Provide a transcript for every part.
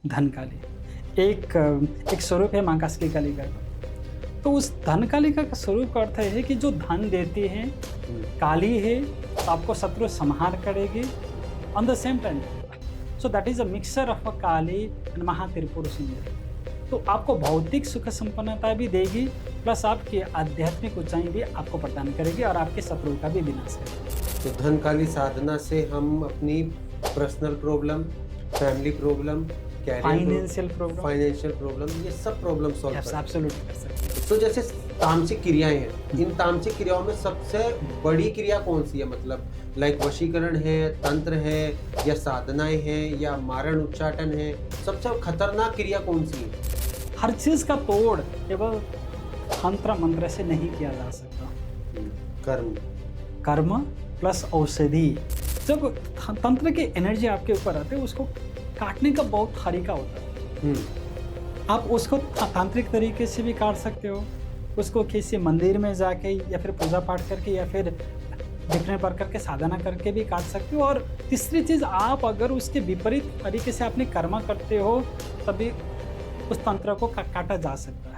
धन काली। एक स्वरूप है माँ काली का। तो उस धन कालिका का स्वरूप का अर्थ है कि जो धन देती है, काली है, तो आपको शत्रु संहार करेगी on the same time. So that is a mixture of a Kali and Mahatripur सुंदरी। तो आपको भौतिक सुख संपन्नता भी देगी, प्लस आपकी आध्यात्मिक ऊंचाई भी आपको प्रदान करेगी और आपके शत्रु का भी विनाश करेगी। तो धन काली साधना से हम अपनी personal problem, family problem, financial problem, ये सब प्रॉब्लम सॉल्व कर सकते हैं। तो जैसे तामसिक क्रियाएं हैं, इन तामसिक क्रियाओं में सबसे बड़ी क्रिया कौन सी है? मतलब लाइक वशीकरण है, तंत्र है, या साधनाएं हैं, या मारण उच्चाटन है? सबसे खतरनाक क्रिया कौन सी है? हर चीज का तोड़ केवल तंत्र मंत्र से नहीं किया जा सकता। कर्म प्लस औषधि। जब तंत्र की एनर्जी आपके ऊपर आती है, उसको काटने का बहुत तरीका होता है। आप उसको तांत्रिक तरीके से भी काट सकते हो, उसको किसी मंदिर में जाके या फिर पूजा पाठ करके या फिर दिखने पर करके साधना करके भी काट सकते हो। और तीसरी चीज़, आप अगर उसके विपरीत तरीके से अपने कर्म करते हो तभी उस तंत्र को काटा जा सकता है।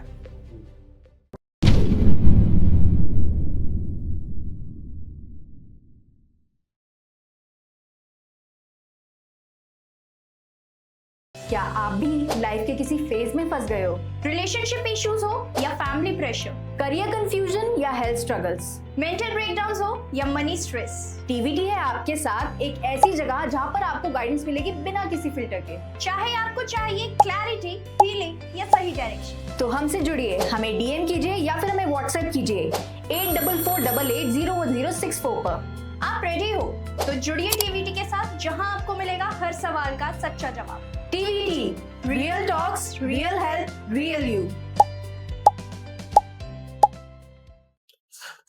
क्या आप भी लाइफ के किसी फेज में फंस गए हो? रिलेशनशिप इश्यूज हो या फैमिली प्रेशर, करियर कंफ्यूजन या हेल्थ स्ट्रगल्स, मेंटल ब्रेकडाउन्स हो या मनी स्ट्रेस, टीवीटी है आपके साथ एक ऐसी जगह जहां पर आपको गाइडेंस मिलेगी बिना किसी फिल्टर के। चाहे आपको चाहिए क्लैरिटी, हीलिंग या सही डायरेक्शन, तो हमसे जुड़िए, हमें डीएम कीजिए या फिर हमें व्हाट्सएप कीजिए 8448811064 पर। आप रेडी हो तो जुड़िए टीवीटी के साथ, जहां आपको मिलेगा हर सवाल का सच्चा जवाब। TVT, real talks, real health, real you.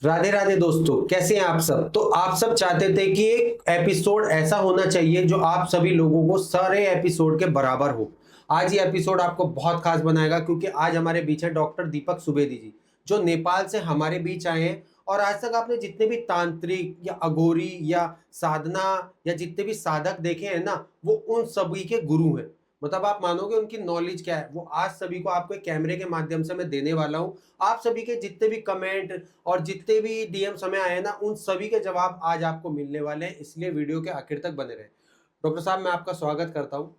Radhe Radhe दोस्तों, कैसे हैं आप सब? तो आप सब चाहते थे कि एक एपिसोड ऐसा होना चाहिए जो आप सभी लोगों को सारे एपिसोड के बराबर हो। आज ये एपिसोड आपको बहुत खास बनाएगा, क्योंकि आज हमारे बीच है डॉक्टर दीपक सुवेदी जी, जो नेपाल से हमारे बीच आए हैं। और आज तक आपने जितने भी तांत्रिक या अघोरी या साधना या जितने भी साधक देखे हैं ना, वो उन सभी के गुरु हैं। मतलब आप मानोगे उनकी नॉलेज क्या है, वो आज सभी को आपको कैमरे के माध्यम से मैं देने वाला हूँ। आप सभी के जितने भी कमेंट और जितने भी डीएम समय आए हैं ना, उन सभी के जवाब आज आपको मिलने वाले हैं, इसलिए वीडियो के आखिर तक बने रहे। डॉक्टर साहब, मैं आपका स्वागत करता हूँ।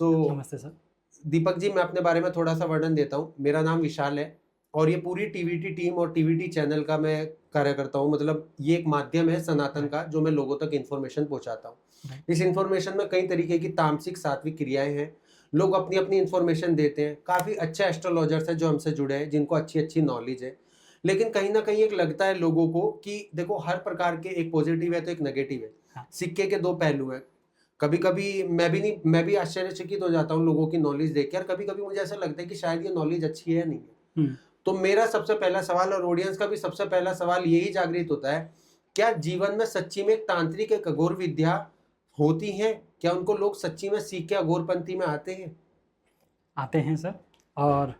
नमस्ते सर। दीपक जी, मैं अपने बारे में थोड़ा सा वर्णन देता हूँ। मेरा नाम विशाल है और ये पूरी टीवीटी टीम और टीवीटी चैनल का मैं कार्य करता हूँ। मतलब ये एक माध्यम है सनातन का, जो मैं लोगों तक इन्फॉर्मेशन पहुँचाता हूँ। इस इन्फॉर्मेशन में कई तरीके की तामसिक सात्विक क्रियाएं हैं। लोग अपनी अपनी इन्फॉर्मेशन देते हैं। काफ़ी अच्छे एस्ट्रोलॉजर्स हैं जो हमसे जुड़े हैं, जिनको अच्छी अच्छी नॉलेज है। लेकिन कहीं ना कहीं एक लगता है लोगों को कि देखो, हर प्रकार के एक पॉजिटिव है तो एक नेगेटिव है। सिक्के के दो पहलू हैं। कभी कभी मैं भी आश्चर्यचकित हो जाता हूँ लोगों की नॉलेज देख के, और कभी कभी मुझे ऐसा लगता है कि शायद ये नॉलेज अच्छी है नहीं है। तो मेरा सबसे पहला सवाल और ऑडियंस का भी सबसे पहला सवाल यही जागृत होता है, क्या जीवन में सच्ची में एक तांत्रिक, एक अघोर विद्या होती है? क्या उनको लोग सच्ची में सीख के अघोरपंथी में आते हैं? आते हैं सर। और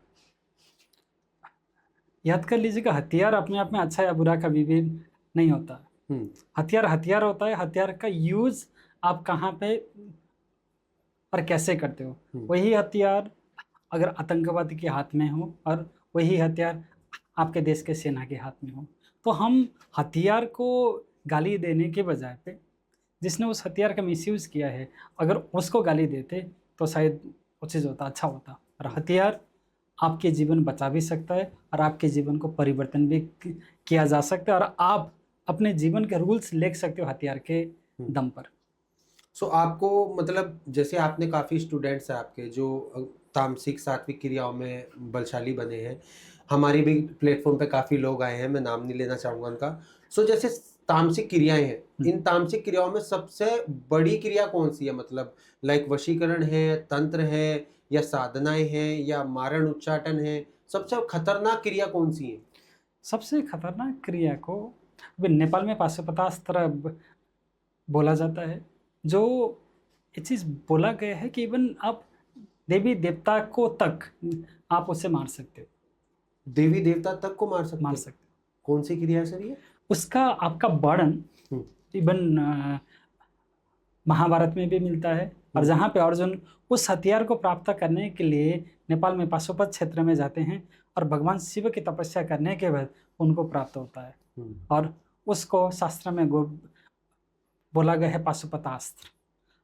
याद कर लीजिएगा, हथियार अपने आप में अच्छा या बुरा कभी भी नहीं होता। हथियार हथियार होता है। हथियार का यूज आप कहाँ पे और कैसे करते हो। वही हथियार अगर आतंकवादी के हाथ में हो और वही हथियार आपके देश के सेना के हाथ में हो, तो हम हथियार को गाली देने के बजाय पे जिसने उस हथियार का मिसयूज़ किया है, अगर उसको गाली देते तो शायद वो चीज़ होता, अच्छा होता। और हथियार आपके जीवन बचा भी सकता है और आपके जीवन को परिवर्तन भी किया जा सकता है, और आप अपने जीवन के रूल्स लिख सकते हो हथियार के दम पर। सो आपको मतलब, जैसे आपने काफ़ी स्टूडेंट्स हैं आपके जो तामसिक सात्विक क्रियाओं में बलशाली बने हैं। हमारे भी प्लेटफॉर्म पे काफ़ी लोग आए हैं, मैं नाम नहीं लेना चाहूँगा उनका। सो जैसे तामसिक क्रियाएं हैं, इन तामसिक क्रियाओं में सबसे बड़ी क्रिया कौन सी है? मतलब लाइक वशीकरण है, तंत्र है, या साधनाएं हैं, या मारण उच्चाटन है? सबसे खतरनाक क्रिया कौन सी है? सबसे खतरनाक क्रिया को अभी नेपाल में 550 तरह बोला जाता है। जो ये चीज़ बोला गया है कि इवन आप देवी देवता को तक आप उसे मार सकते हो। देवी देवता तक को मार सकते हो? कौन सी क्रिया है सर ये? उसका आपका वर्णन इवन महाभारत में भी मिलता है, और जहाँ पे अर्जुन उस हथियार को प्राप्त करने के लिए नेपाल में पाशुपत क्षेत्र में जाते हैं और भगवान शिव की तपस्या करने के बाद उनको प्राप्त होता है और उसको शास्त्र में बोला गया है पाशुपतास्त्र।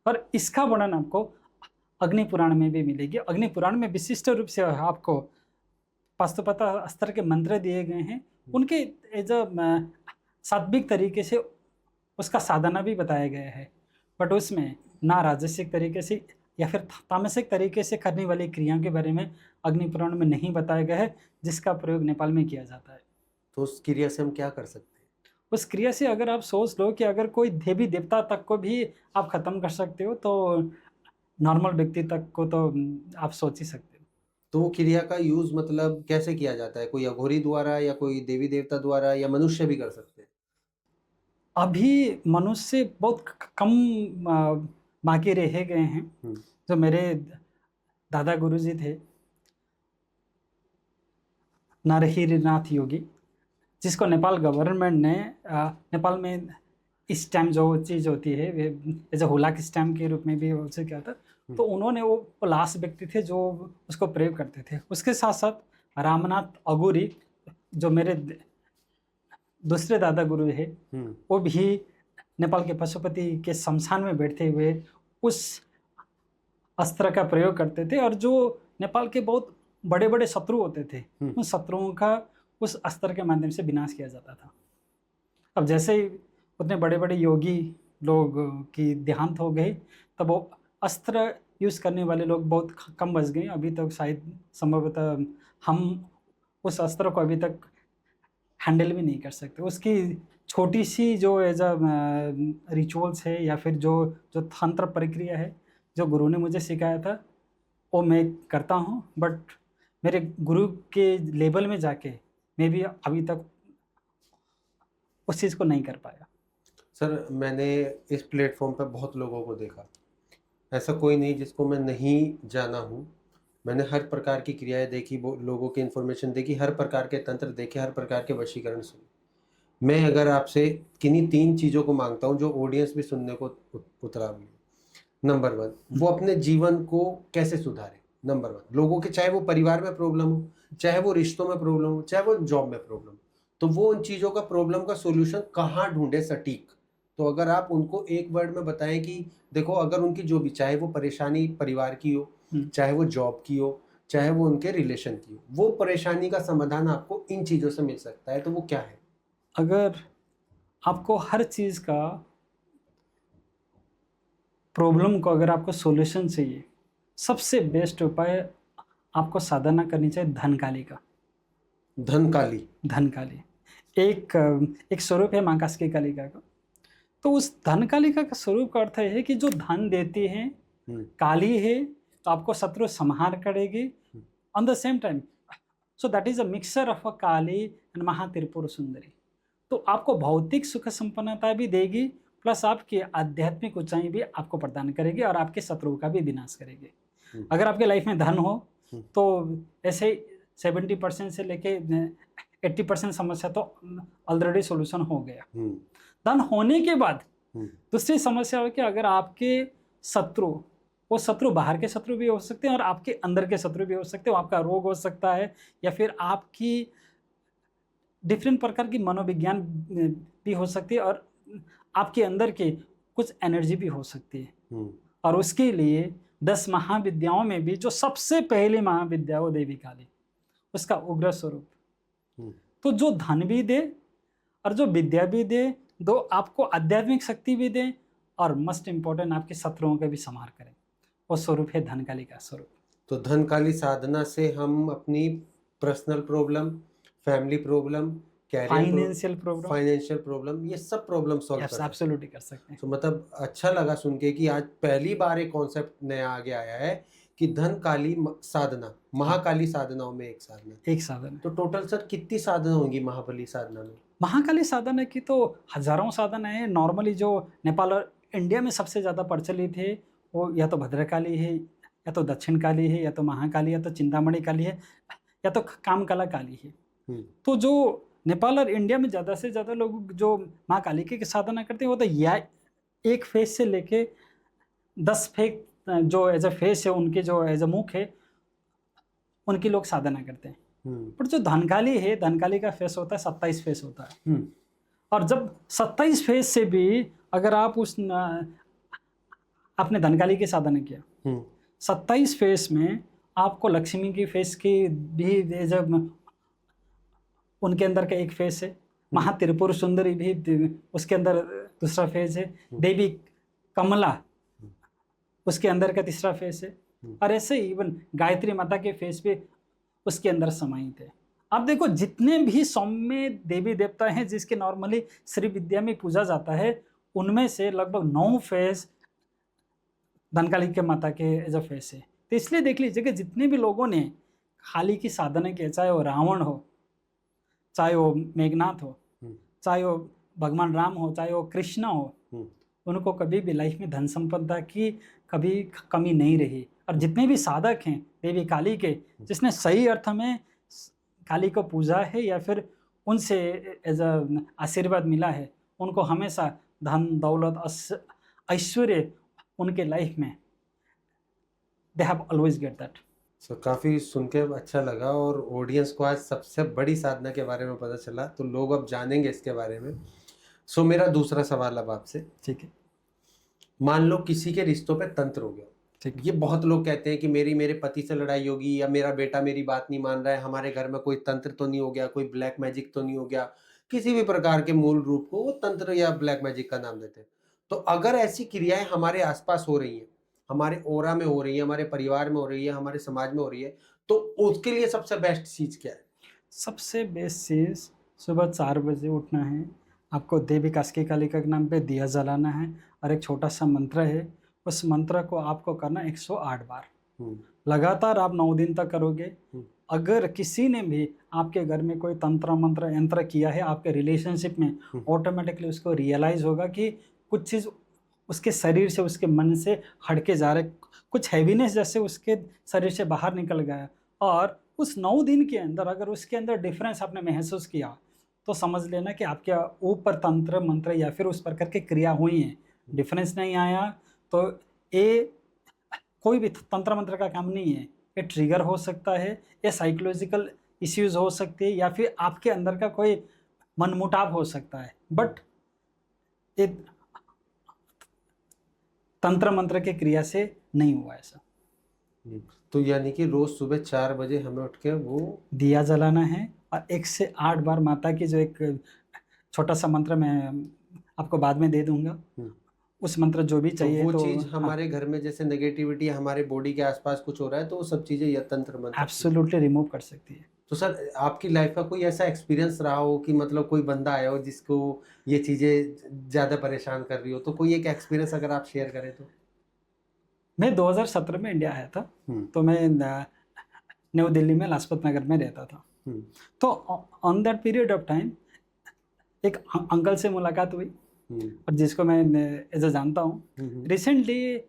और इसका वर्णन आपको अग्नि पुराण में भी मिलेगी। अग्नि पुराण में विशिष्ट रूप से आपको पाशुपत अस्त्र के मंत्र दिए गए हैं, उनके एज सात्विक तरीके से उसका साधना भी बताया गया है, बट उसमें ना राजसिक तरीके से या फिर तामसिक तरीके से करने वाली क्रियाओं के बारे में अग्नि पुराण में नहीं बताया गया है, जिसका प्रयोग नेपाल में किया जाता है। तो उस क्रिया से हम क्या कर सकते हैं? उस क्रिया से अगर आप सोच लो कि अगर कोई देवी देवता तक को भी आप ख़त्म कर सकते हो, तो नॉर्मल व्यक्ति तक को तो आप सोच ही सकते हो। तो वो क्रिया का यूज मतलब कैसे किया जाता है? कोई अघोरी द्वारा या कोई देवी देवता द्वारा, या मनुष्य भी कर सकते हैं? अभी मनुष्य बहुत कम बाकी रह गए हैं। जो मेरे दादा गुरुजी थे नारहीरनाथ योगी, जिसको नेपाल गवर्नमेंट ने नेपाल में स्टैम्प जो चीज़ होती है एज हुलाक स्टैम्प के रूप में भी उसे क्या था, तो उन्होंने वो लास्ट व्यक्ति थे जो उसको प्रयोग करते थे। उसके साथ साथ रामनाथ अघोरी जो मेरे दूसरे दादा गुरु है, वो भी नेपाल के पशुपति के शमशान में बैठते हुए उस अस्त्र का प्रयोग करते थे। और जो नेपाल के बहुत बड़े बड़े शत्रु होते थे, उन शत्रुओं का उस अस्त्र के माध्यम से विनाश किया जाता था। अब जैसे ही उतने बड़े बड़े योगी लोग की देहांत हो गई, तब वो अस्त्र यूज़ करने वाले लोग बहुत कम बच गए। अभी तक शायद संभवतः हम उस अस्त्र को अभी तक हैंडल भी नहीं कर सकते। उसकी छोटी सी जो एज अ रिचुअल्स है या फिर जो तंत्र प्रक्रिया है जो गुरु ने मुझे सिखाया था, वो मैं करता हूँ, बट मेरे गुरु के लेवल में जाके मैं भी अभी तक उस चीज़ को नहीं कर पाया। सर, मैंने इस प्लेटफॉर्म पर बहुत लोगों को देखा, ऐसा कोई नहीं जिसको मैं नहीं जाना हूँ। मैंने हर प्रकार की क्रियाएं देखी, लोगों की इन्फॉर्मेशन देखी, हर प्रकार के तंत्र देखे, हर प्रकार के वशीकरण सुने। मैं अगर आपसे किन्हीं 3 चीज़ों को मांगता हूँ जो ऑडियंस भी सुनने को उतरा हुई। नंबर 1, वो अपने जीवन को कैसे सुधारे। नंबर 1, लोगों के चाहे वो परिवार में प्रॉब्लम हो, चाहे वो रिश्तों में प्रॉब्लम हो, चाहे वो जॉब में प्रॉब्लम, तो वो उन चीज़ों का प्रॉब्लम का सोल्यूशन कहाँ ढूंढे सटीक। तो अगर आप उनको एक वर्ड में बताएं कि देखो, अगर उनकी जो भी, चाहे वो परेशानी परिवार की हो, चाहे वो जॉब की हो, चाहे वो उनके रिलेशन की हो, वो परेशानी का समाधान आपको इन चीज़ों से मिल सकता है, तो वो क्या है? अगर आपको हर चीज़ का प्रॉब्लम को अगर आपको सॉल्यूशन चाहिए, सबसे बेस्ट उपाय आपको साधना करनी चाहिए धनकाली का। धनकाली एक स्वरूप है माँ कास्की कालिका का। तो उस धनकालिका का स्वरूप का अर्थ है कि जो धन देती है, काली है, तो आपको शत्रु संहार करेगी। On the same time, so that is a mixture of a Kali and Mahatripur सुंदरी। तो आपको भौतिक सुख संपन्नता भी देगी, प्लस आपकी आध्यात्मिक ऊंचाई भी आपको प्रदान करेगी और आपके शत्रुओं का भी विनाश करेगी। अगर आपके लाइफ में धन हो तो ऐसे 70% से लेके 80% समस्या तो ऑलरेडी सोल्यूशन हो गया। धन होने के बाद दूसरी समस्या है कि अगर आपके शत्रु, वो शत्रु बाहर के शत्रु भी हो सकते हैं और आपके अंदर के शत्रु भी हो सकते हैं। आपका रोग हो सकता है या फिर आपकी डिफरेंट प्रकार की मनोविज्ञान भी हो सकती है और आपके अंदर के कुछ एनर्जी भी हो सकती है। और उसके लिए 10 महाविद्याओं में भी जो सबसे पहली महाविद्या वो देवी काली, उसका उग्र स्वरूप। तो जो धन भी दे और जो विद्या भी दे, दो आपको आध्यात्मिक शक्ति भी दे और मोस्ट इम्पोर्टेंट आपके शत्रुओं का भी संहार करें, वो स्वरूप है धनकाली का स्वरूप। तो धनकाली साधना से हम अपनी personal problem, family problem, financial problem, ये सब प्रॉब्लम सॉल्व एब्सोल्युटली कर सकते हैं। तो मतलब अच्छा लगा सुन के कि आज पहली बार एक कॉन्सेप्ट नया आगे आया है कि धनकाली साधना, महाकाली साधनाओं में एक साधना। तो टोटल सर कितनी साधना होंगी महाबली साधना में? महाकाली साधना की तो हजारों साधना है। नॉर्मली जो नेपाल और इंडिया में सबसे ज़्यादा प्रचलित है वो या तो भद्रकाली है, या तो दक्षिण काली है, या तो महाकाली, या तो चिंतामणि काली है, या तो कामकला काली है। तो जो नेपाल और इंडिया में ज़्यादा से ज़्यादा लोग जो माँ काली की साधना करते हैं वो तो या 1 फेज से लेके 10 फेज जो एज अ फेस है, उनके जो एज अ मुख है, उनकी लोग साधना करते हैं। पर जो धनकाली है, धनकाली का फेस होता है 27 फेस होता है। और जब 27 फेस से भी अगर आप आपने धनकाली की साधना किया, 27 फेस में आपको लक्ष्मी की फेस की भी जब उनके अंदर का एक फेस है, महात्रिपुर सुंदरी भी उसके अंदर दूसरा फेस है, देवी कमला उसके अंदर का तीसरा फेस है, और ऐसे इवन गायत्री माता के फेस भी उसके अंदर समाहित है। आप देखो जितने भी सौम्य देवी देवता हैं जिसके नॉर्मली श्री विद्या में पूजा जाता है, उनमें से लगभग 9 फेस धनकाली के माता के एज अ फेस है। तो इसलिए देख लीजिए कि जितने भी लोगों ने काली की साधना की, चाहे वो रावण हो, चाहे वो मेघनाथ हो, चाहे वो भगवान राम हो, चाहे वो कृष्ण हो, उनको कभी भी लाइफ में धन संपदा की कभी कमी नहीं रही। और जितने भी साधक हैं देवी काली के, जिसने सही अर्थ में काली को पूजा है या फिर उनसे एज अ आशीर्वाद मिला है, उनको हमेशा धन दौलत ऐश्वर्य उनके लाइफ में they have always get that. So काफ़ी सुन के अच्छा लगा, और ऑडियंस को आज सबसे बड़ी साधना के बारे में पता चला, तो लोग अब जानेंगे इसके बारे में। सो मेरा दूसरा सवाल अब आपसे, ठीक है, मान लो किसी के रिश्तों पे तंत्र हो गया, ठीक, ये बहुत लोग कहते हैं कि मेरे पति से लड़ाई होगी, या मेरा बेटा मेरी बात नहीं मान रहा है, हमारे घर में कोई तंत्र तो नहीं हो गया, कोई ब्लैक मैजिक तो नहीं हो गया, किसी भी प्रकार के मूल रूप को वो तंत्र या ब्लैक मैजिक का नाम देते हैं। तो अगर ऐसी क्रियाएं हमारे आसपास हो रही हैं, हमारे ओरा में हो रही है, हमारे परिवार में हो रही है, हमारे समाज में हो रही है, तो उसके लिए सबसे बेस्ट चीज़ क्या है? सबसे बेस्ट चीज़ सुबह 4 बजे उठना है, आपको देवी कास्की कालिका के नाम पे दिया जलाना है, और एक छोटा सा मंत्र है, उस मंत्र को आपको करना 108 बार लगातार। आप 9 दिन तक करोगे। अगर किसी ने भी आपके घर में कोई तंत्र मंत्र यंत्र किया है आपके रिलेशनशिप में, ऑटोमेटिकली उसको रियलाइज होगा कि कुछ चीज़ उसके शरीर से, उसके मन से हटके जा रहे, कुछ हैवीनेस जैसे उसके शरीर से बाहर निकल गया। और उस 9 दिन के अंदर अगर उसके अंदर डिफरेंस आपने महसूस किया, तो समझ लेना कि आपके ऊपर तंत्र मंत्र या फिर उस प्रकार की क्रिया हुई है। डिफरेंस नहीं आया तो ये कोई भी तंत्र मंत्र का काम नहीं है, ये ट्रिगर हो सकता है, ये साइकोलॉजिकल इश्यूज हो सकते हैं, या फिर आपके अंदर का कोई मनमुटाव हो सकता है। बट ये तंत्र मंत्र के क्रिया से नहीं हुआ ऐसा। तो यानी कि रोज सुबह 4 बजे हमें उठ के वो दिया जलाना है, और 1 से 8 बार माता की जो एक छोटा सा मंत्र मैं आपको बाद में दे दूंगा, उस मंत्र जो भी चाहिए, वो तो चीज हमारे घर में जैसे नेगेटिविटी हमारे बॉडी के आसपास कुछ हो रहा है, तो वो सब चीजें यह तंत्र मंत्र एब्सोल्युटली रिमूव कर सकती है। तो सर आपकी लाइफ का कोई ऐसा एक्सपीरियंस रहा हो कि मतलब कोई बंदा आया हो जिसको ये चीजें ज्यादा परेशान कर रही हो, तो कोई एक एक्सपीरियंस अगर आप शेयर करें तो? मैं 2017 में इंडिया आया था, तो मैं न्यू दिल्ली में लाजपत नगर में रहता था। तो on that period of time एक अंकल से मुलाकात हुई, और जिसको मैं एज जानता हूँ। रिसेंटली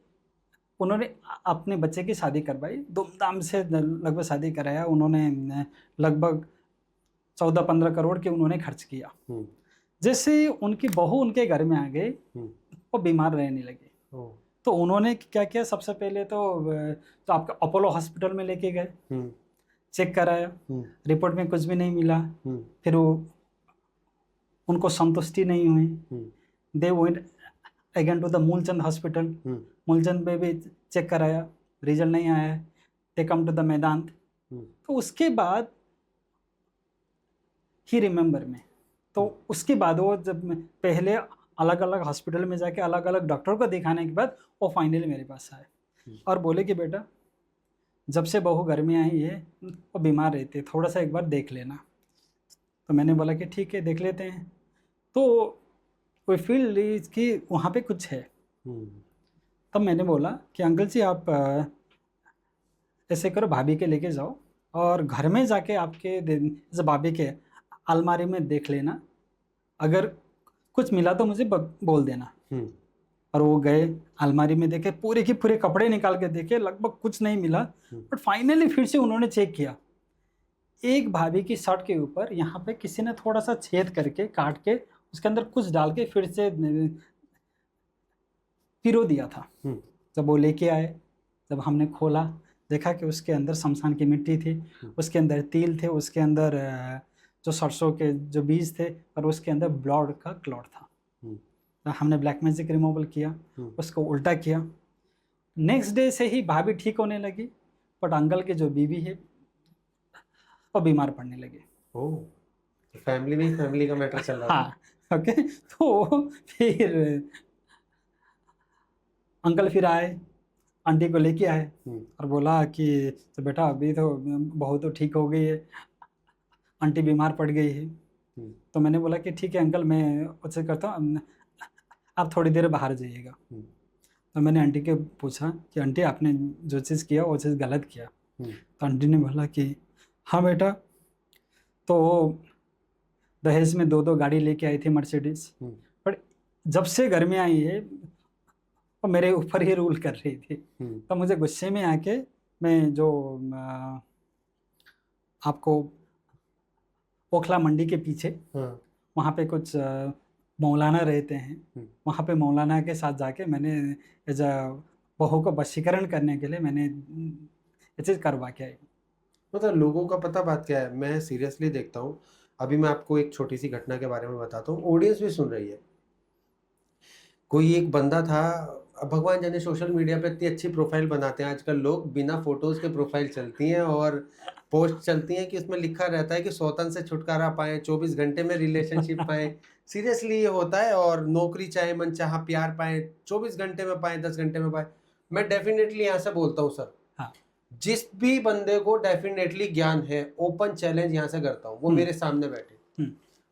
उन्होंने अपने बच्चे की शादी करवाई, धूमधाम से लगभग शादी कराया। उन्होंने लगभग 14-15 करोड़ के उन्होंने खर्च किया। जैसे उनकी बहू उनके घर में आ गई, वो बीमार रहने लगी। तो उन्होंने क्या किया, सबसे पहले तो आपका अपोलो हॉस्पिटल में लेके गए, चेक कराया, रिपोर्ट में कुछ भी नहीं मिला। फिर वो उनको संतुष्टि नहीं हुई, they went again to the Moolchand hospital. Moolchand में भी चेक कराया, रिजल्ट नहीं आया। दे कम टू द मैदान। तो उसके बाद ही रिमेंबर में, तो उसके बाद वो जब पहले अलग अलग हॉस्पिटल में जाके अलग अलग डॉक्टर को दिखाने के बाद वो फाइनली मेरे पास आए और बोले कि बेटा, जब से बहू घर में आई है वो बीमार रहती है, थोड़ा सा एक बार देख लेना। तो मैंने बोला कि ठीक है, देख लेते हैं। तो वी फील कि वहाँ पे कुछ है। तब मैंने बोला कि अंकल जी, आप ऐसे करो, भाभी के लेके जाओ और घर में जाके आपके जब भाभी के अलमारी में देख लेना, अगर कुछ मिला तो मुझे बोल देना। और वो गए, अलमारी में देखे, पूरे के पूरे कपड़े निकाल के देखे, लगभग कुछ नहीं मिला। बट फाइनली फिर से उन्होंने चेक किया, एक भाभी की शर्ट के ऊपर यहाँ पे किसी ने थोड़ा सा छेद करके काट के उसके अंदर कुछ डाल के फिर से पिरो दिया था। जब वो लेके आए जब हमने खोला देखा कि उसके अंदर शमशान की मिट्टी थी, उसके अंदर तिल थे, उसके अंदर जो सरसों के जो बीज थे, और उसके अंदर ब्लड का क्लॉट था। तो हमने ब्लैक मैजिक रिमूवल किया, उसको उल्टा किया। नेक्स्ट डे से ही भाभी ठीक होने लगी, बट अंकल की जो बीवी है वो बीमार पड़ने लगी। ओह, फैमिली में ही फैमिली का मैटर चल रहा है। हाँ, ओके। तो फिर अंकल फिर आए, आंटी को लेके आए और बोला कि तो बेटा अभी तो बहू तो ठीक हो गई है, आंटी बीमार पड़ गई है। तो मैंने बोला कि ठीक है अंकल, मैं उससे करता हूँ, आप थोड़ी देर बाहर जाइएगा। तो मैंने आंटी के पूछा कि आंटी आपने जो चीज़ किया वो चीज़ गलत किया। तो आंटी ने बोला कि हाँ बेटा, तो दहेज में 2 गाड़ी लेके आई थी मर्सिडीज, पर जब से घर में आई है वो मेरे ऊपर ही रूल कर रही थी। तो मुझे गुस्से में आके मैं जो आपको ओखला मंडी के पीछे वहाँ पे कुछ मौलाना रहते हैं, वहाँ पे मौलाना के साथ जाके मैंने एज अ बहू को वशीकरण करने के लिए मैंने ये चीज़ करवा के आई। मतलब लोगों का पता बात क्या है, मैं सीरियसली देखता हूँ। अभी मैं आपको एक छोटी सी घटना के बारे में बताता हूँ, ऑडियंस भी सुन रही है। कोई एक बंदा था, अब भगवान जाने सोशल मीडिया पे इतनी अच्छी प्रोफाइल बनाते हैं आजकल लोग, बिना फोटोज के प्रोफाइल चलती हैं और पोस्ट चलती हैं कि उसमें लिखा रहता है कि सौतन से छुटकारा पाएं, 24 घंटे में रिलेशनशिप पाएं। सीरियसली ये होता है। और नौकरी चाहे मनचाहा प्यार पाएं, 24 घंटे में पाएं, 10 घंटे में पाएं। मैं डेफिनेटली यहाँ से बोलता हूँ सर, हाँ। जिस भी बंदे को डेफिनेटली ज्ञान है, ओपन चैलेंज यहाँ से करता हूँ, वो मेरे सामने बैठे,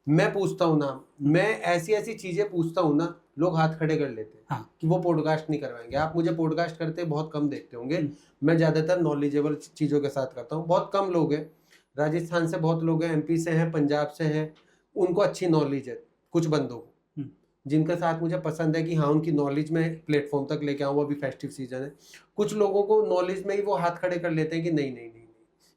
मैं पूछता हूँ नाम, मैं ऐसी ऐसी चीजें पूछता हूँ ना, लोग हाथ खड़े कर लेते हैं। हाँ। कि वो पॉडकास्ट नहीं करवाएंगे। आप मुझे पॉडकास्ट करते बहुत कम देखते होंगे, मैं ज्यादातर नॉलेजेबल चीजों के साथ करता हूँ। बहुत कम लोग हैं, राजस्थान से बहुत लोग हैं, MP से हैं, पंजाब से हैं, उनको अच्छी नॉलेज है। कुछ बंदों को जिनके साथ मुझे पसंद है कि हाँ उनकी नॉलेज में प्लेटफॉर्म तक लेके आऊँ, अभी फेस्टिव सीजन है। कुछ लोगों को नॉलेज में ही वो हाथ खड़े कर लेते हैं कि नहीं नहीं नहीं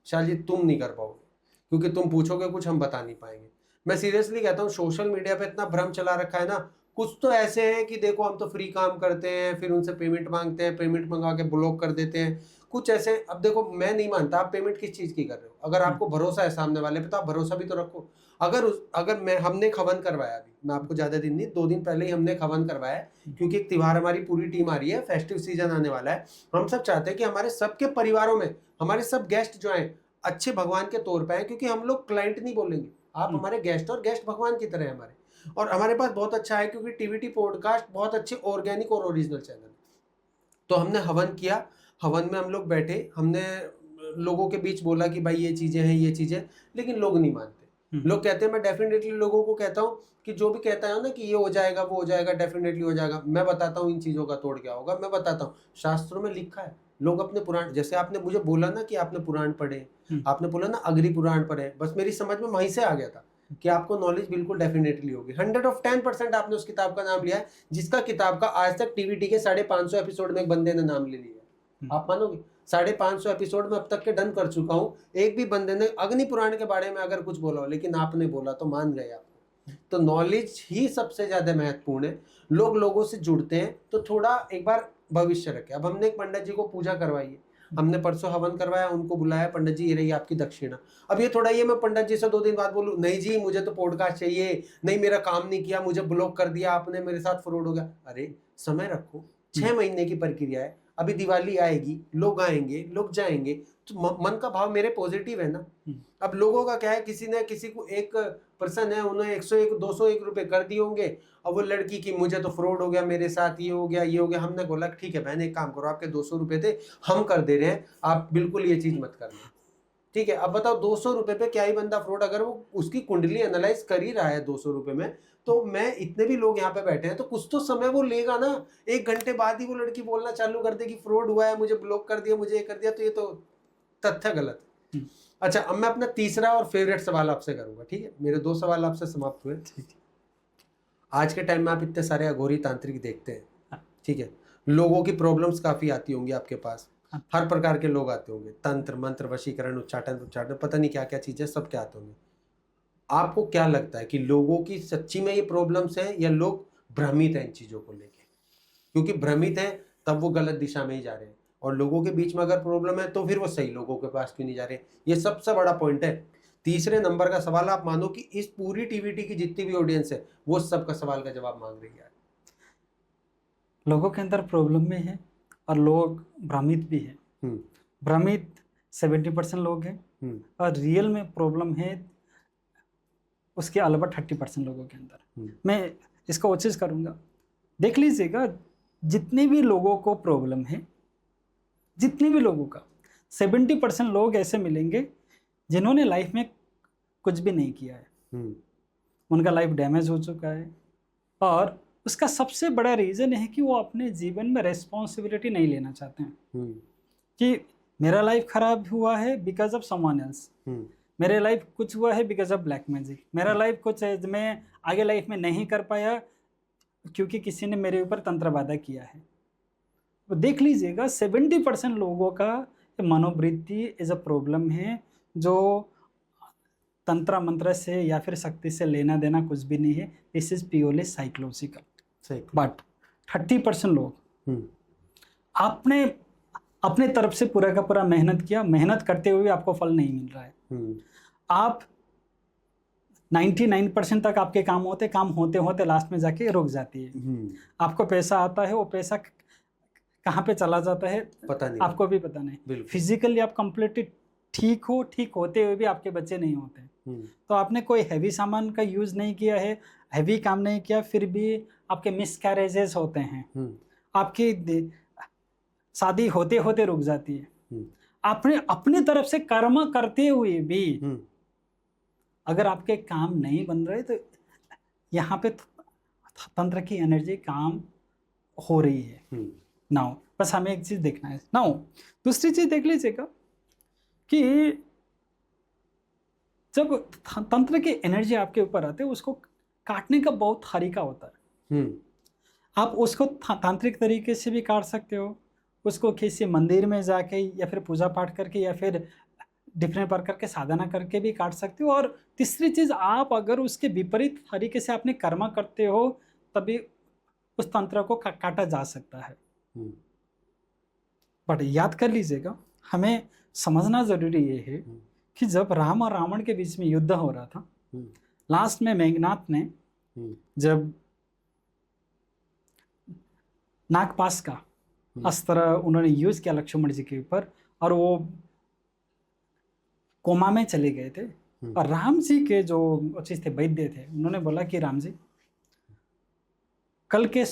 शाह जी तुम नहीं कर पाओगे, क्योंकि तुम पूछोगे कुछ हम बता नहीं पाएंगे। मैं सीरियसली कहता हूँ, सोशल मीडिया पे इतना भ्रम चला रखा है ना। कुछ तो ऐसे हैं कि देखो हम तो फ्री काम करते हैं, फिर उनसे पेमेंट मांगते हैं, पेमेंट मंगा के ब्लॉक कर देते हैं। कुछ ऐसे, अब देखो मैं नहीं मानता आप पेमेंट किस चीज की कर रहे हो। अगर आपको भरोसा है सामने वाले पे तो आप भरोसा भी तो रखो। अगर हमने खवन करवाया, अभी मैं आपको ज्यादा दिन नहीं, 2 दिन पहले ही हमने खवन करवाया, क्योंकि एक त्योहार हमारी पूरी टीम आ रही है, फेस्टिव सीजन आने वाला है। हम सब चाहते हैं कि हमारे सबके परिवारों में हमारे सब गेस्ट जो हैं अच्छे भगवान के तौर पर है, क्योंकि हम लोग क्लाइंट नहीं बोलेंगे, आप हमारे गेस्ट, और गेस्ट भगवान की तरह है हमारे। और हमारे पास बहुत अच्छा है क्योंकि टीवीटी पॉडकास्ट बहुत अच्छे ऑर्गेनिक और ओरिजिनल चैनल। तो हमने हवन किया, हवन में हम लोग बैठे, हमने लोगों के बीच बोला कि भाई ये चीजें हैं, ये चीजें, लेकिन लोग नहीं मानते। लोग कहते हैं, मैं डेफिनेटली लोगों को कहता हूँ कि जो भी कहता है ना कि ये हो जाएगा वो हो जाएगा, डेफिनेटली हो जाएगा। मैं बताता हूँ इन चीजों का तोड़ क्या होगा, मैं बताता हूँ। शास्त्रों में लिखा है, लोग अपने पुराण, जैसे आपने मुझे बोला ना कि आपने पुराण पढ़े, आपने बोला ना अग्नि पुराण पढ़े, बस मेरी समझ में वहीं से आ गया था कि आपको नॉलेज बिल्कुल डेफिनेटली होगी। 100% आपने उस किताब का नाम लिया है, जिसका किताब का आज तक टीवीटी के 550 एपिसोड में एक बंदे ने नाम ले लिया। आप मानोगे 550 एपिसोड में अब तक के डन कर चुका हूँ, एक भी बंदे ने अग्नि पुराण के बारे में अगर कुछ बोला हो, लेकिन आपने बोला तो मान गए आप। तो नॉलेज ही सबसे ज्यादा महत्वपूर्ण है। लोग लोगों से जुड़ते हैं तो थोड़ा एक बार भविष्य रखे। अब हमने एक पंडित जी को पूजा करवाई है, हमने परसों हवन करवाया, उनको बुलाया, पंडित जी ये रही आपकी दक्षिणा। अब ये थोड़ा ये मैं पंडित जी से 2 दिन बाद बोलूं नहीं जी मुझे तो पॉडकास्ट चाहिए, नहीं मेरा काम नहीं किया, मुझे ब्लॉक कर दिया आपने, मेरे साथ फ्रॉड हो गया। अरे समय रखो, 6 महीने की प्रक्रिया है, अभी दिवाली आएगी, लोग आएंगे, लोग जाएंगे, तो मन का भाव मेरे पॉजिटिव है ना। अब लोगों का क्या है, किसी ने किसी को, एक पर्सन है उन्हें 101 201 रुपए कर दिए होंगे, अब वो लड़की की मुझे तो फ्रॉड हो गया, मेरे साथ ये हो गया, ये हो गया। हमने बोला ठीक है बहन एक काम करो, आपके 200 रुपए थे हम कर दे रहे हैं, आप बिल्कुल ये चीज मत करना, ठीक है। अब बताओ 200 रुपए पे क्या ही बंदा फ्रॉड, अगर वो उसकी कुंडली एनालाइज कर ही रहा है 200 रुपए में, तो मैं इतने भी लोग यहाँ पे बैठे हैं तो कुछ तो समय वो लेगा ना। 1 घंटे बाद ही वो लड़की बोलना चालू कर देगी फ्रॉड हुआ है, मुझे ब्लॉक कर दिया, मुझे ये कर दिया, तो ये तो तथ्य गलत है। अच्छा, अब मैं अपना तीसरा और फेवरेट सवाल आपसे करूंगा, ठीक है। मेरे 2 सवाल आपसे समाप्त हुए, ठीक है। आज के टाइम में आप इतने सारे अघोरी तांत्रिक देखते हैं, ठीक है, लोगों की प्रॉब्लम्स काफी आती होंगी आपके पास, हर प्रकार के लोग आते होंगे, तंत्र मंत्र वशीकरण उच्चाटन पता नहीं क्या क्या चीजें सब क्या आते होंगे। आपको क्या लगता है कि लोगों की सच्ची में ये प्रॉब्लम्स है या लोग भ्रमित हैं इन चीजों को लेके? क्योंकि भ्रमित हैं तब वो गलत दिशा में ही जा रहे हैं। और लोगों के बीच में अगर प्रॉब्लम है तो फिर वो सही लोगों के पास क्यों नहीं जा रहे? ये सबसे बड़ा पॉइंट है। तीसरे नंबर का सवाल आप मानो कि इस पूरी टीवीटी की जितनी भी ऑडियंस है वो सबका सवाल का जवाब मांग रही है। लोगों के अंदर प्रॉब्लम भी है और लोग भ्रमित भी है। भ्रमित 70% लोग हैं और रियल में प्रॉब्लम है उसके अलावा 30% लोगों के अंदर। मैं इसको कोशिश करूँगा, देख लीजिएगा जितने भी लोगों को प्रॉब्लम है, जितने भी लोगों का 70% लोग ऐसे मिलेंगे जिन्होंने लाइफ में कुछ भी नहीं किया है, उनका लाइफ डैमेज हो चुका है और उसका सबसे बड़ा रीज़न है कि वो अपने जीवन में रेस्पॉन्सिबिलिटी नहीं लेना चाहते हैं कि मेरा लाइफ खराब हुआ है बिकॉज ऑफ समवन एल्स, मेरे लाइफ कुछ हुआ है बिकॉज ऑफ ब्लैक मैजिक, मेरा लाइफ कुछ है मैं आगे लाइफ में नहीं कर पाया क्योंकि किसी ने मेरे ऊपर तंत्रवादा किया है। तो देख लीजिएगा 70% लोगों का मनोवृत्ति इज अ प्रॉब्लम है जो तंत्र मंत्र से या फिर शक्ति से लेना देना कुछ भी नहीं है। This is purely psychological. But 30% लोग आपने अपने तरफ से पूरा का पूरा मेहनत किया, मेहनत करते हुए आपको फल नहीं मिल रहा है। आप 99% तक आपके काम होते होते लास्ट में जाके रुक जाती है। आपको पैसा आता है, वो पैसा कहाँ पे चला जाता है पता नहीं, आपको भी पता नहीं। फिजिकली आप कंप्लीटली ठीक हो, ठीक होते हुए भी आपके बच्चे नहीं होते। तो आपने कोई हैवी सामान का यूज़ नहीं किया है, हैवी काम नहीं किया, फिर भी आपके मिसकैरेजेस होते हैं, आपकी शादी होते होते रुक जाती है। आपने अपने तरफ से कर्म करते हुए भी अगर आपके काम नहीं बन रहे तो यहाँ पे तंत्र की एनर्जी काम हो रही है। नाउ बस हमें एक चीज़ देखना है। नाउ दूसरी चीज़ देख लीजिएगा कि जब तंत्र की एनर्जी आपके ऊपर आते है उसको काटने का बहुत तरीका होता है। आप उसको तांत्रिक तरीके से भी काट सकते हो, उसको किसी मंदिर में जाके या फिर पूजा पाठ करके या फिर डिफरेंट प्रकार के साधना करके भी काट सकते हो। और तीसरी चीज़, आप अगर उसके विपरीत तरीके से अपने कर्म करते हो तभी उस तंत्र को काटा जा सकता है। बट याद कर लीजिएगा, हमें समझना ज़रूरी ये है कि जब राम और रावण के बीच में युद्ध हो रहा था, लास्ट में मेघनाथ ने जब नागपाश का अस्त्र उन्होंने यूज किया लक्ष्मण जी के ऊपर और वो कोमा में चले गए थे, और राम जी के जो चीज थे वैद्य थे, उन्होंने बोला कि राम जी कल के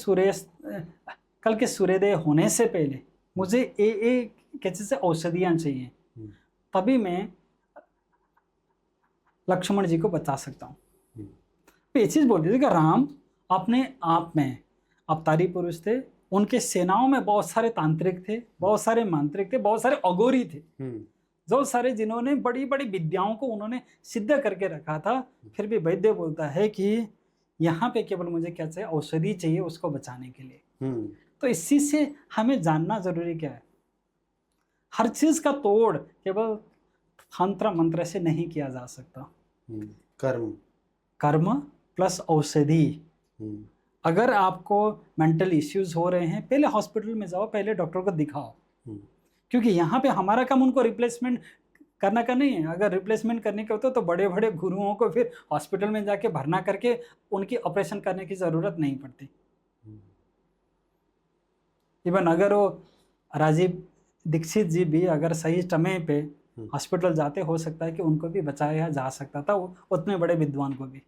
सूर्योदय होने से पहले मुझे कैसे से औषधियाँ चाहिए, तभी मैं लक्ष्मण जी को बचा सकता हूँ। ये चीज़ बोल दी थी कि राम अपने आप में अवतारी पुरुष थे, उनके सेनाओं में बहुत सारे तांत्रिक थे, बहुत सारे मांत्रिक थे, बहुत सारे अघोरी थे, जो सारे जिन्होंने बड़ी बड़ी विद्याओं को उन्होंने सिद्ध करके रखा था। फिर भी वैद्य बोलता है कि यहाँ पे केवल मुझे क्या चाहिए, औषधि चाहिए उसको बचाने के लिए। तो इसी से हमें जानना जरूरी क्या है, हर चीज का तोड़ केवल तंत्र मंत्र से नहीं किया जा सकता। कर्म प्लस औषधि। अगर आपको मेंटल इश्यूज हो रहे हैं, पहले हॉस्पिटल में जाओ, पहले डॉक्टर को दिखाओ, क्योंकि यहाँ पे हमारा काम उनको रिप्लेसमेंट करना का नहीं है। अगर रिप्लेसमेंट करने के होते तो बड़े बड़े गुरुओं को फिर हॉस्पिटल में जाके भरना करके उनकी ऑपरेशन करने की ज़रूरत नहीं पड़ती। इवन अगर वो राजीव दीक्षित जी भी अगर सही समय पे हॉस्पिटल जाते, हो सकता है कि उनको भी बचाया जा सकता था, उतने बड़े विद्वान को भी।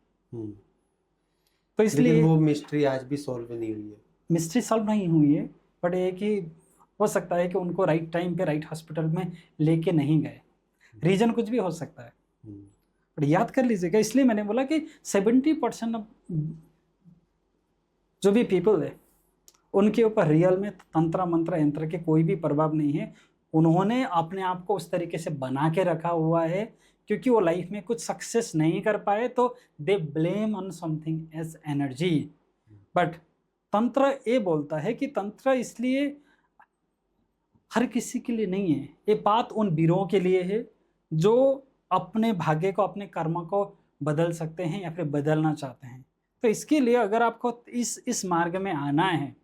तो इसलिए वो मिस्ट्री आज भी सॉल्व नहीं हुई है। मिस्ट्री सॉल्व नहीं हुई है, बट ये कि हो सकता है कि उनको राइट टाइम पे राइट हॉस्पिटल में लेके नहीं गए, रीजन कुछ भी हो सकता है। बट याद कर लीजिएगा, इसलिए मैंने बोला कि 70% जो भी पीपल है उनके ऊपर रियल में तंत्र मंत्र यंत्र के कोई भी प्रभाव नहीं है। उन्होंने अपने आप को उस तरीके से बना के रखा हुआ है क्योंकि वो लाइफ में कुछ सक्सेस नहीं कर पाए, तो they blame on something as energy. But तंत्र ये बोलता है कि तंत्र इसलिए हर किसी के लिए नहीं है, ये बात उन वीरों के लिए है जो अपने भाग्य को, अपने कर्म को बदल सकते हैं या फिर बदलना चाहते हैं। तो इसके लिए अगर आपको इस मार्ग में आना है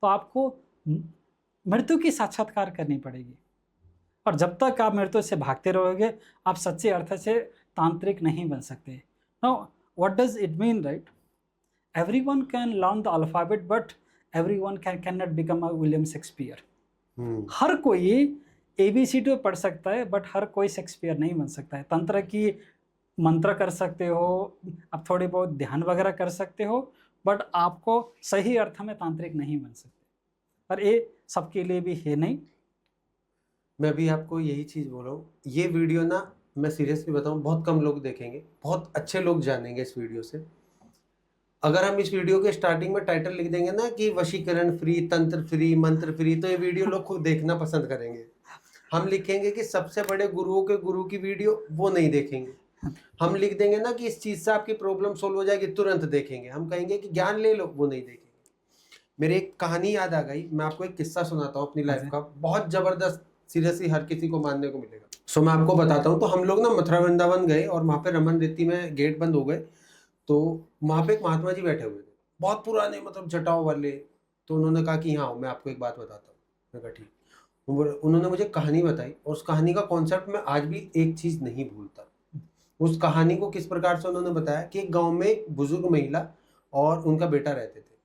तो आपको मृत्यु की साक्षात्कार करनी पड़ेगी। और जब तक आप मृत्यु से भागते रहोगे, आप सच्चे अर्थ से तांत्रिक नहीं बन सकते। Now what does it mean, right? Everyone can learn the alphabet but everyone can not become a William Shakespeare. हर कोई ABCD पढ़ सकता है बट हर कोई शेक्सपियर नहीं बन सकता है। तंत्र की मंत्र कर सकते हो, आप थोड़ी बहुत ध्यान वगैरह कर सकते हो, बट आपको सही अर्थ में तांत्रिक नहीं बन सकते। और ये सबके लिए भी है नहीं। मैं भी आपको यही चीज़ बोल रहा हूँ, ये वीडियो ना मैं सीरियसली बताऊँ बहुत कम लोग देखेंगे, बहुत अच्छे लोग जानेंगे इस वीडियो से। अगर हम इस वीडियो के स्टार्टिंग में टाइटल लिख देंगे ना कि वशीकरण फ्री, तंत्र फ्री, मंत्र फ्री, तो ये वीडियो लोग खुद देखना पसंद करेंगे। हम लिखेंगे कि सबसे बड़े गुरुओं के गुरु की वीडियो, वो नहीं देखेंगे। हम लिख देंगे ना कि इस चीज़ से आपकी प्रॉब्लम सोल्व हो जाएगी, तुरंत देखेंगे। हम कहेंगे कि ज्ञान ले लो, वो नहीं देखेंगे। मेरे एक कहानी याद आ गई, मैं आपको एक किस्सा सुनाता हूँ अपनी लाइफ का, बहुत ज़बरदस्त, सीरियसली हर किसी को मानने को मिलेगा। सो मैं आपको बताता हूँ। तो हम लोग ना मथुरा वृंदावन गए और वहाँ पे रमन रेती में गेट बंद हो गए। तो वहाँ पे एक महात्मा जी बैठे हुए थे, बहुत पुराने, मतलब जटाओ वाले। तो उन्होंने कहा कि हाँ मैं आपको एक बात बताता हूँ। मैं कहा ठीक। उन्होंने मुझे कहानी बताई और उस कहानी का कॉन्सेप्ट मैं आज भी एक चीज़ नहीं भूलता। उस कहानी को किस प्रकार से उन्होंने बताया कि एक गाँव में एक बुजुर्ग महिला और उनका बेटा रहते थे।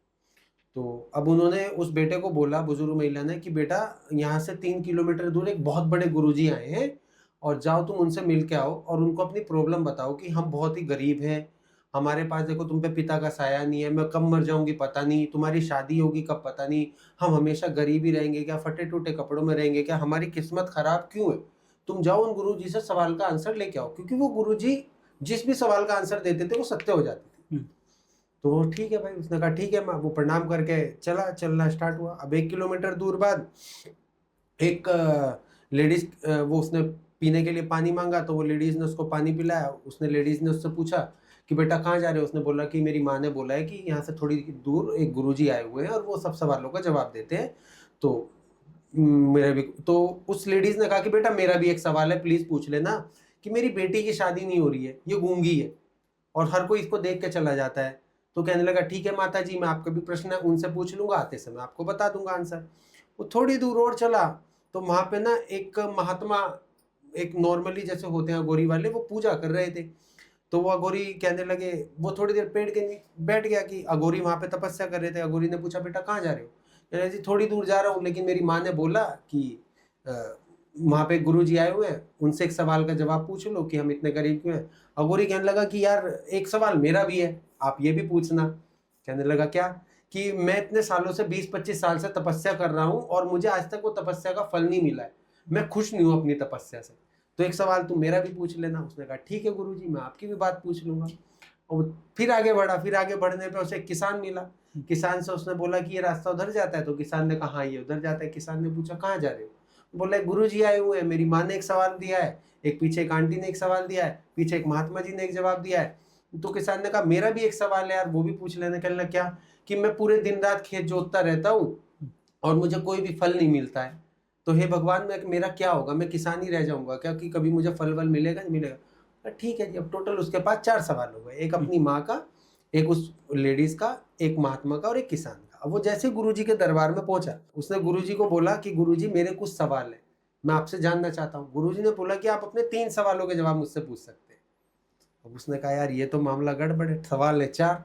तो अब उन्होंने उस बेटे को बोला, बुजुर्ग महिला ने, कि बेटा यहाँ से 3 किलोमीटर दूर एक बहुत बड़े गुरुजी आए हैं और जाओ तुम उनसे मिल के आओ और उनको अपनी प्रॉब्लम बताओ कि हम बहुत ही गरीब हैं, हमारे पास देखो तुम पे पिता का साया नहीं है, मैं कब मर जाऊंगी पता नहीं, तुम्हारी शादी होगी कब पता नहीं, हम हमेशा गरीब ही रहेंगे क्या, फटे टूटे कपड़ों में रहेंगे क्या, हमारी किस्मत खराब क्यों है? तुम जाओ उन गुरुजी से सवाल का आंसर लेके आओ। क्योंकि वो गुरुजी जिस भी सवाल का आंसर देते थे वो सत्य हो जाते थे। तो ठीक है भाई, उसने कहा ठीक है। मैं वो प्रणाम करके चलना स्टार्ट हुआ। अब 1 किलोमीटर दूर बाद एक लेडीज, वो उसने पीने के लिए पानी मांगा, तो वो लेडीज ने उसको पानी पिलाया। उसने लेडीज ने उससे पूछा कि बेटा कहाँ जा रहे हो? उसने बोला कि मेरी माँ ने बोला है कि यहाँ से थोड़ी दूर एक गुरुजी आए हुए हैं और वो सब सवालों का जवाब देते हैं। तो मेरा भी, तो उस लेडीज ने कहा कि बेटा मेरा भी एक सवाल है, प्लीज पूछ लेना, कि मेरी बेटी की शादी नहीं हो रही है, ये गूंगी है और हर कोई इसको देख के चला जाता है। तो कहने लगा ठीक है माता जी, मैं आपका भी प्रश्न है उनसे पूछ लूंगा, आते समय आपको बता दूंगा आंसर। वो थोड़ी दूर और चला तो वहाँ पे ना एक महात्मा, एक नॉर्मली जैसे होते हैं अघोरी वाले, वो पूजा कर रहे थे। तो वो अघोरी कहने लगे, वो थोड़ी देर पेड़ के बैठ गया कि अघोरी वहाँ पे तपस्या कर रहे थे। अघोरी ने पूछा बेटा कहाँ जा रहे हो? कहने जी थोड़ी दूर जा रहा हूँ, लेकिन मेरी माँ ने बोला कि वहाँ पे गुरु जी आए हुए हैं, उनसे एक सवाल का जवाब पूछ लो कि हम इतने गरीब क्यों हैं। अघोरी कहने लगा कि यार एक सवाल मेरा भी है, आप ये भी पूछना। कहने लगा क्या? कि मैं इतने सालों से 20-25 साल से तपस्या कर रहा हूँ और मुझे आज तक वो तपस्या का फल नहीं मिला है, मैं खुश नहीं हूँ अपनी तपस्या से, तो एक सवाल तुम मेरा भी पूछ लेना। उसने कहा ठीक है गुरुजी, मैं आपकी भी बात पूछ लूंगा। और फिर आगे बढ़ा। फिर आगे बढ़ने पे उसे एक किसान मिला। किसान से उसने बोला कि ये रास्ता उधर जाता है? तो किसान ने कहा हाँ ये उधर जाता है। किसान ने पूछा कहाँ जा रहे हो? बोला गुरुजी आए हुए हैं, मेरी माँ ने एक सवाल दिया है, एक पीछे एक आंटी ने एक सवाल दिया है, पीछे एक महात्मा जी ने एक जवाब दिया है। तो किसान ने कहा मेरा भी एक सवाल है यार, वो भी पूछ लेने। कहने लगा क्या? कि मैं पूरे दिन रात खेत जोतता रहता हूँ और मुझे कोई भी फल नहीं मिलता है, तो हे भगवान मैं मेरा क्या होगा? मैं किसान ही रह जाऊंगा क्या, कि कभी मुझे फल वल मिलेगा नहीं मिलेगा? ठीक है जी। अब टोटल उसके पास 4 सवाल हो गए, एक अपनी माँ का, एक उस लेडीज का, एक महात्मा का और एक किसान का। अब वो जैसे गुरुजी के दरबार में पहुंचा, उसने गुरुजी को बोला कि गुरुजी मेरे कुछ सवाल है, मैं आपसे जानना चाहता हूँ। गुरुजी ने बोला कि आप अपने 3 सवालों के जवाब मुझसे पूछ सकते हैं। अब उसने कहा यार ये तो मामला गड़बड़ है, सवाल है 4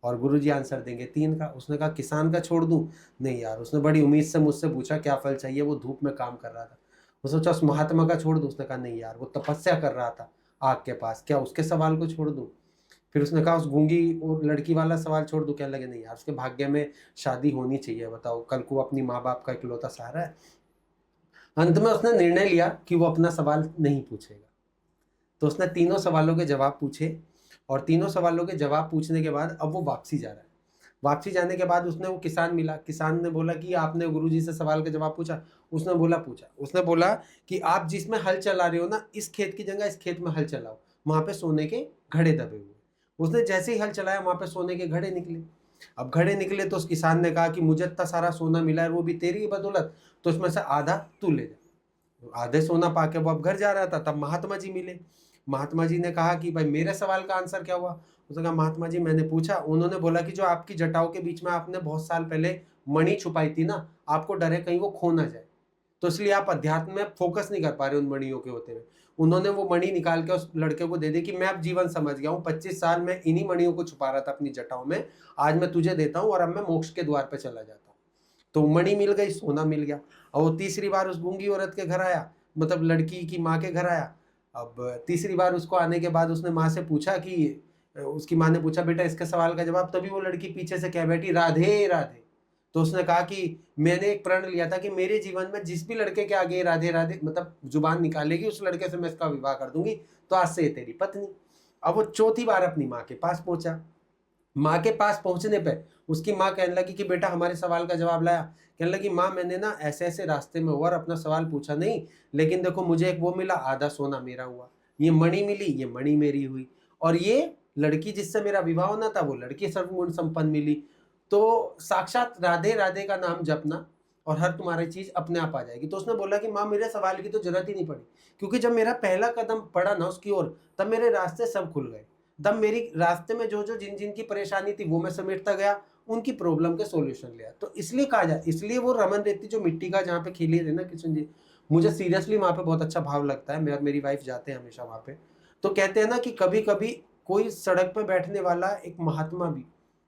और गुरुजी आंसर देंगे 3 का। उसने कहा किसान का छोड़ दूं? नहीं यार, उसने बड़ी उम्मीद से मुझसे पूछा क्या फल चाहिए, वो धूप में काम कर रहा था। उसने सोचा उस महात्मा का छोड़ दूं? उसने कहा नहीं यार, वो तपस्या कर रहा था आग के पास, क्या उसके सवाल को छोड़ दूं? फिर उसने कहा उस गूंगी और लड़की वाला सवाल छोड़ दूं? कहने लगे नहीं यार, उसके भाग्य में शादी होनी चाहिए, बताओ कल को अपनी माँ बाप का इकलौता सहारा है। अंत में उसने निर्णय लिया कि वो अपना सवाल नहीं पूछेगा। तो उसने 3 सवालों के जवाब पूछे और 3 सवालों के जवाब पूछने के बाद अब वो वापसी जा रहा है। वापसी जाने के बाद उसने वो किसान मिला। किसान ने बोला कि आपने गुरुजी से सवाल का जवाब पूछा? उसने बोला पूछा। उसने बोला कि आप जिसमें हल चला रहे हो ना, इस खेत की जगह इस खेत में हल चलाओ, वहाँ पे सोने के घड़े दबे हुए। उसने जैसे ही हल चलाया वहाँ पे सोने के घड़े निकले। अब घड़े निकले तो उस किसान ने कहा कि मुझे इतना सारा सोना मिला है, वो भी तेरी ही बदौलत, तो उसमें से आधा तू ले जा। आधे सोना पाके वो अब घर जा रहा था, तब महात्मा जी मिले। महात्मा जी ने कहा कि भाई मेरे सवाल का आंसर क्या हुआ? उसने कहा महात्मा जी मैंने पूछा, उन्होंने बोला कि जो आपकी जटाओं के बीच में आपने बहुत साल पहले मणि छुपाई थी ना, आपको डर है कहीं वो खो ना जाए, तो इसलिए आप अध्यात्म में फोकस नहीं कर पा रहे उन मणियों के होते हुए। उन्होंने वो मणि निकाल के उस लड़के को दे दी कि मैं अब जीवन समझ गया हूँ, 25 साल में इन्हीं मणियों को छुपा रहा था अपनी जटाओं में, आज मैं तुझे देता हूँ और अब मैं मोक्ष के द्वार पे चला जाता हूँ। तो मणि मिल गई, सोना मिल गया। और वो तीसरी बार उस गूंगी औरत के घर आया, मतलब लड़की की माँ के घर आया। अब तीसरी बार उसको आने के बाद उसने माँ से पूछा कि, उसकी माँ ने पूछा बेटा इसके सवाल का जवाब, तभी वो लड़की पीछे से कह बैठी राधे राधे। तो उसने कहा कि मैंने एक प्रण लिया था कि मेरे जीवन में जिस भी लड़के के आगे राधे राधे मतलब जुबान निकालेगी, उस लड़के से मैं इसका विवाह कर दूंगी, तो आज से ये तेरी पत्नी। अब वो चौथी बार अपनी माँ के पास पहुंचा। माँ के पास पहुंचने पे उसकी माँ कहने लगी कि बेटा हमारे सवाल का जवाब लाया। कहने लगी माँ मैंने ना ऐसे ऐसे रास्ते में हुआ और अपना सवाल पूछा नहीं, लेकिन देखो मुझे एक वो मिला, आधा सोना मेरा हुआ, ये मणि मिली, ये मणि मेरी हुई, और ये लड़की जिससे मेरा विवाह होना था वो लड़की सर्वगुण संपन्न मिली। तो साक्षात राधे राधे का नाम जपना और हर तुम्हारी चीज अपने आप आ जाएगी। तो उसने बोला कि माँ मेरे सवाल की तो जरूरत ही नहीं पड़ी, क्योंकि जब मेरा पहला कदम पड़ा ना उसकी ओर, तब मेरे रास्ते सब खुल गए। तब मेरी रास्ते में जो जो जिन जिन की परेशानी थी वो मैं समेटता गया, उनकी प्रॉब्लम के सॉल्यूशन लिया। तो इसलिए कहा जाए, इसलिए वो रमन रेती जो मिट्टी का जहाँ पे खिली है ना किशन जी, मुझे सीरियसली वहाँ पे बहुत अच्छा भाव लगता है। मैं और मेरी वाइफ जाते हैं हमेशा वहाँ पे। तो कहते हैं ना कि कभी कभी कोई सड़क पे बैठने वाला एक महात्मा भी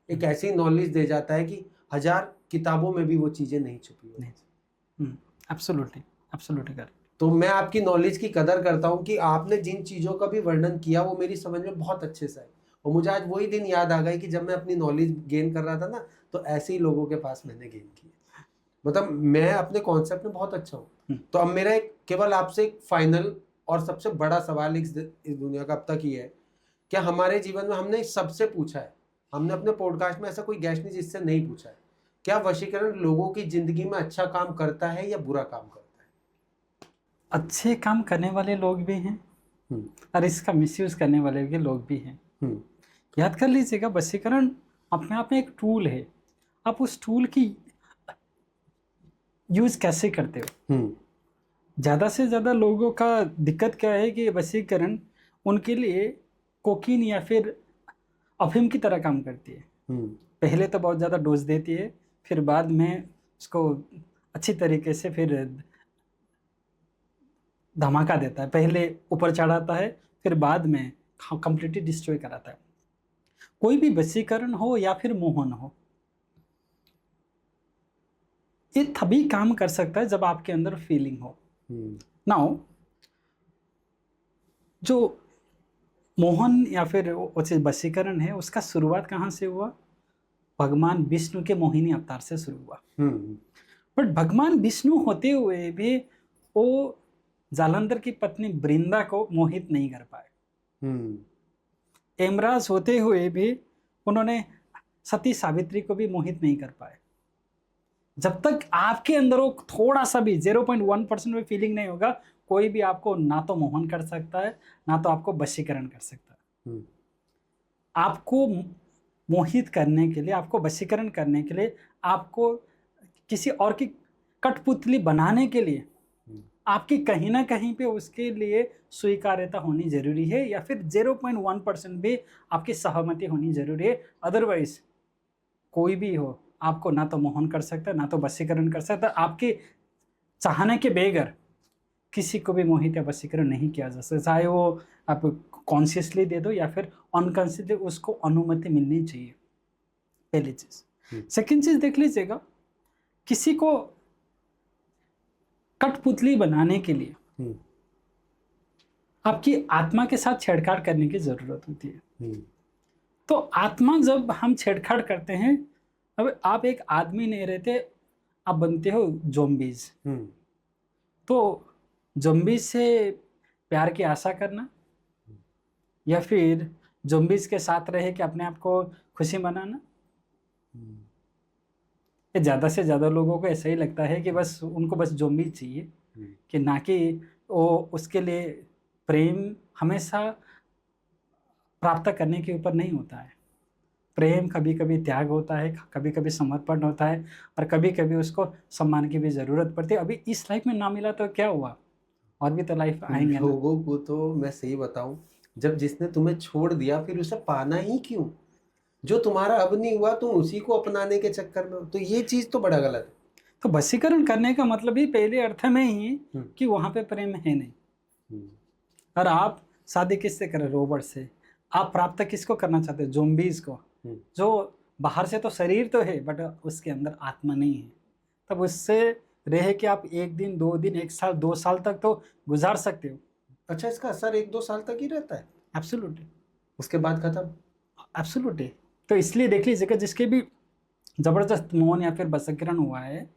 एक ऐसी नॉलेज दे जाता है कि 1000 किताबों में भी वो चीजें नहीं छुपी हुई। Absolutely absolutely correct. तो मैं आपकी नॉलेज की कदर करता हूँ कि आपने जिन चीजों का भी वर्णन किया वो मेरी समझ में बहुत अच्छे से है। और मुझे आज वही दिन याद आ गई कि जब मैं अपनी नॉलेज गेन कर रहा था ना, तो ऐसे ही लोगों के पास मैंने गेन की। मतलब मैं अपने कॉन्सेप्ट में बहुत अच्छा हूँ। तो अब मेरा एक केवल आपसे एक फाइनल और सबसे बड़ा सवाल इस दुनिया का अब तक ही है, क्या हमारे जीवन में हमने सबसे पूछा है, हमने अपने पॉडकास्ट में ऐसा कोई गेस्ट नहीं जिससे नहीं पूछा है, क्या वशीकरण लोगों की जिंदगी में अच्छा काम करता है या बुरा काम करता है? अच्छे काम करने वाले लोग भी हैं और इसका मिसयूज करने वाले भी लोग भी हैं। याद कर लीजिएगा, वशीकरण अपने आप में एक टूल है। आप उस टूल की यूज कैसे करते हो। ज़्यादा से ज़्यादा लोगों का दिक्कत क्या है कि वशीकरण उनके लिए कोकीन या फिर अफीम की तरह काम करती है। पहले तो बहुत ज़्यादा डोज देती है, फिर बाद में उसको अच्छी तरीके से फिर धमाका देता है। पहले ऊपर चढ़ाता है, फिर बाद में कंप्लीटली डिस्ट्रॉय कराता है। कोई भी वशीकरण हो या फिर मोहन हो, ये तभी काम कर सकता है जब आपके अंदर फीलिंग हो। नाउ जो मोहन या फिर वशीकरण है, उसका शुरुआत कहाँ से हुआ? भगवान विष्णु के मोहिनी अवतार से शुरू हुआ। बट भगवान विष्णु होते हुए भी वो जालंधर की पत्नी वृंदा को मोहित नहीं कर पाए। यमराज होते हुए भी उन्होंने सती सावित्री को भी मोहित नहीं कर पाए। जब तक आपके अंदर वो थोड़ा सा भी 0.1% भी फीलिंग नहीं होगा, कोई भी आपको ना तो मोहन कर सकता है ना तो आपको वशीकरण कर सकता है। आपको मोहित करने के लिए, आपको वशीकरण करने के लिए, आपको किसी और की कठपुतली बनाने के लिए आपकी कहीं ना कहीं पे उसके लिए स्वीकार्यता होनी जरूरी है, या फिर 0.1% भी आपकी सहमति होनी जरूरी है। अदरवाइज कोई भी हो, आपको ना तो मोहन कर सकता है ना तो वशीकरण कर सकता है। आपके चाहने के बगैर किसी को भी मोहित या वशीकरण नहीं किया जा सकता, चाहे वो आप कॉन्शियसली दे दो या फिर अनकॉन्शियसली, उसको अनुमति मिलनी चाहिए, पहली चीज। सेकंड चीज देख लीजिएगा, किसी को कठपुतली बनाने के लिए आपकी आत्मा के साथ छेड़छाड़ करने की जरूरत होती है। तो आत्मा जब हम छेड़छाड़ करते हैं, अब आप एक आदमी नहीं रहते, आप बनते हो ज़ॉम्बीज। तो ज़ॉम्बीज से प्यार की आशा करना या फिर ज़ॉम्बीज के साथ रह के अपने आप को खुशी मनाना, ये ज़्यादा से ज़्यादा लोगों को ऐसा ही लगता है कि बस उनको बस ज़ॉम्बीज चाहिए, कि ना कि वो उसके लिए प्रेम हमेशा प्राप्त करने के ऊपर नहीं होता है। प्रेम कभी कभी त्याग होता है, कभी कभी समर्पण होता है, और कभी कभी उसको सम्मान की भी ज़रूरत पड़ती है। अभी इस लाइफ में ना मिला तो क्या हुआ, और भी तो लाइफ आएंगे। लोगों को तो मैं सही बताऊं, जब जिसने तुम्हें छोड़ दिया फिर उसे पाना ही क्यों? जो तुम्हारा अब नहीं हुआ तुम उसी को अपनाने के चक्कर में हो, तो ये चीज़ तो बड़ा गलत है। तो वशीकरण करने का मतलब ही पहले अर्थ में ही कि वहां पे प्रेम है नहीं। और आप शादी किससे करें? रोबोट से। आप प्राप्त किसको करना चाहते हो? ज़ॉम्बीज़ को, जो बाहर से तो शरीर तो है बट उसके अंदर आत्मा नहीं है। तब उससे रह के आप 1 दिन 2 दिन 1 साल 2 साल तक तो गुजार सकते हो। अच्छा, इसका असर 1-2 साल तक ही रहता है? एब्सोल्युटली, उसके बाद खत्म? एब्सोल्युटली। तो इसलिए देख लीजिएगा, जिसके भी ज़बरदस्त मौन या फिर वशीकरण हुआ है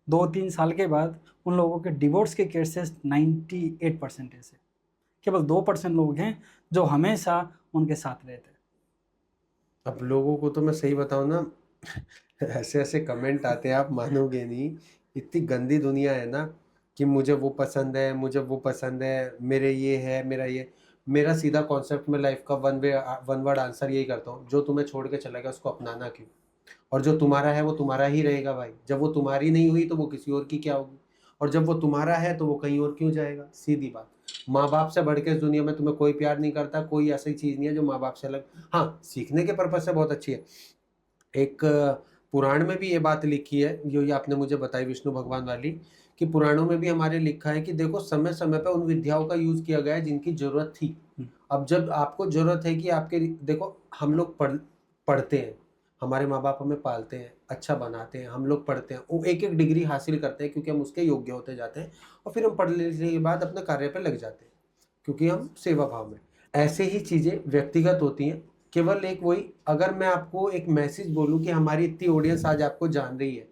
2-3 साल के बाद, उन लोगों के डिवोर्स के केसेस 98% है। केवल 2% लोग हैं जो हमेशा उनके साथ रहते हैं। अब लोगों को तो मैं सही बताऊं ना, ऐसे ऐसे कमेंट आते हैं, आप मानोगे नहीं। इतनी गंदी दुनिया है ना कि मुझे वो पसंद है, मुझे वो पसंद है, मेरे ये है, मेरा ये। मेरा सीधा कॉन्सेप्ट में लाइफ का वन वर्ड आंसर यही करता हूँ, जो तुम्हें छोड़ के चला गया उसको अपनाना क्यों? और जो तुम्हारा है वो तुम्हारा ही रहेगा भाई। जब वो तुम्हारी नहीं हुई तो वो किसी और की क्या होगी, और जब वो तुम्हारा है तो वो कहीं और क्यों जाएगा? सीधी बात। माँ बाप से बढ़ के इस दुनिया में तुम्हें कोई प्यार नहीं करता, कोई ऐसी चीज़ नहीं है जो माँ बाप से अलग। हाँ, सीखने के पर्पज से बहुत अच्छी है। एक पुराण में भी ये बात लिखी है, जो ये आपने मुझे बताई विष्णु भगवान वाली, कि पुराणों में भी हमारे लिखा है कि देखो समय समय पर उन विद्याओं का यूज किया गया है जिनकी जरूरत थी। अब जब आपको जरूरत है कि आपके, देखो हम लोग पढ़ते हैं, हमारे माँ बाप हमें पालते हैं, अच्छा बनाते हैं, हम लोग पढ़ते हैं, वो एक एक डिग्री हासिल करते हैं क्योंकि हम उसके योग्य होते जाते हैं, और फिर हम पढ़ लेने के बाद अपने कार्य पर लग जाते हैं क्योंकि हम सेवा भाव में। ऐसे ही चीज़ें व्यक्तिगत होती हैं। केवल एक वही, अगर मैं आपको एक मैसेज बोलूं कि हमारी इतनी ऑडियंस आज आपको जान रही है,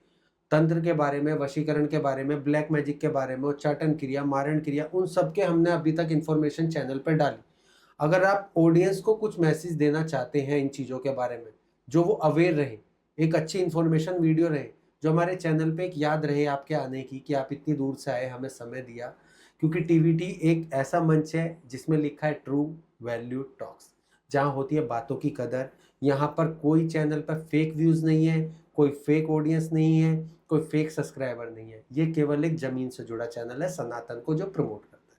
तंत्र के बारे में, वशीकरण के बारे में, ब्लैक मैजिक के बारे में, उच्चाटन क्रिया, मारण क्रिया, उन सब के हमने अभी तक इन्फॉर्मेशन चैनल पर डाली। अगर आप ऑडियंस को कुछ मैसेज देना चाहते हैं इन चीज़ों के बारे में, जो वो अवेयर रहे, एक अच्छी इन्फॉर्मेशन वीडियो रहे, जो हमारे चैनल पे एक याद रहे आपके आने की कि आप इतनी दूर से आए, हमें समय दिया, क्योंकि टीवीटी एक ऐसा मंच है जिसमें लिखा है ट्रू वैल्यू टॉक्स, जहाँ होती है बातों की कदर। यहाँ पर कोई चैनल पर फेक व्यूज़ नहीं है, कोई फेक ऑडियंस नहीं है, कोई फेक सब्सक्राइबर नहीं है। ये केवल एक ज़मीन से जुड़ा चैनल है, सनातन को जो प्रमोट करता है।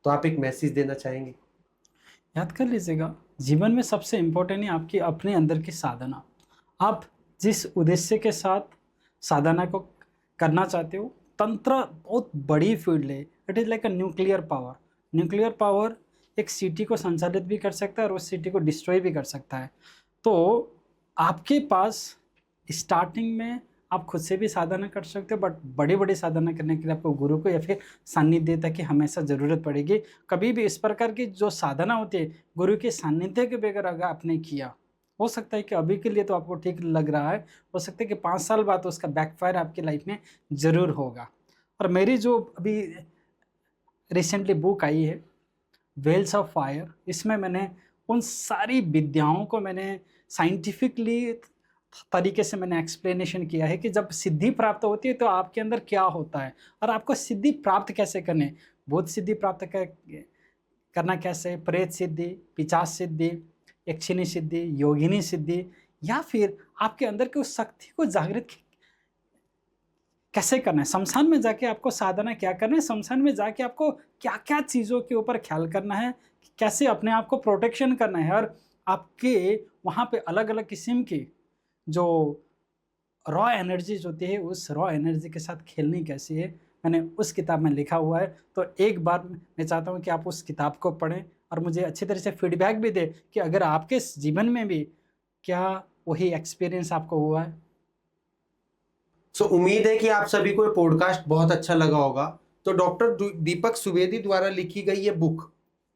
तो आप एक मैसेज देना चाहेंगे? याद कर लीजिएगा, जीवन में सबसे इम्पोर्टेंट है आपकी अपने अंदर की साधना। आप जिस उद्देश्य के साथ साधना को करना चाहते हो, तंत्र बहुत बड़ी फील्ड है। It is like a nuclear power. Nuclear power एक सिटी को संचालित भी कर सकता है और उस सिटी को डिस्ट्रॉय भी कर सकता है। तो आपके पास स्टार्टिंग में आप खुद से भी साधना कर सकते हो, बट बड़ी बड़ी साधना करने के लिए आपको गुरु को या फिर सान्निध्य की हमेशा ज़रूरत पड़ेगी। कभी भी इस प्रकार की जो साधना होती है, गुरु के सान्निध्य के बगैर अगर आपने किया, हो सकता है कि अभी के लिए तो आपको ठीक लग रहा है, हो सकता है कि 5 साल बाद तो उसका बैकफायर आपकी लाइफ में ज़रूर होगा। और मेरी जो अभी रिसेंटली बुक आई है वेल्स ऑफ फायर, इसमें मैंने उन सारी विद्याओं को मैंने साइंटिफिकली तरीके से मैंने एक्सप्लेनेशन किया है कि जब सिद्धि प्राप्त होती है तो आपके अंदर क्या होता है और आपको सिद्धि प्राप्त कैसे करने। भूत सिद्धि प्राप्त करना कैसे, प्रेत सिद्धि, पिशाच सिद्धि, यक्षिणी सिद्धि, योगिनी सिद्धि, या फिर आपके अंदर की उस शक्ति को जागृत कैसे करना है। शमशान में जाके आपको साधना क्या करना है, शमशान में जाके आपको क्या क्या चीज़ों के ऊपर ख्याल करना है, कैसे अपने आप को प्रोटेक्शन करना है, और आपके वहाँ पे अलग अलग किस्म की जो रॉ एनर्जीज होती है उस रॉ एनर्जी के साथ खेलनी कैसी है, मैंने उस किताब में लिखा हुआ है। तो एक बार मैं चाहता हूँ कि आप उस किताब को पढ़ें और मुझे अच्छी तरह से फीडबैक भी दें कि अगर आपके जीवन में भी क्या वही एक्सपीरियंस आपको हुआ है। सो उम्मीद है कि आप सभी को ये पॉडकास्ट बहुत अच्छा लगा होगा। तो डॉक्टर दीपक सुवेदी द्वारा लिखी गई ये बुक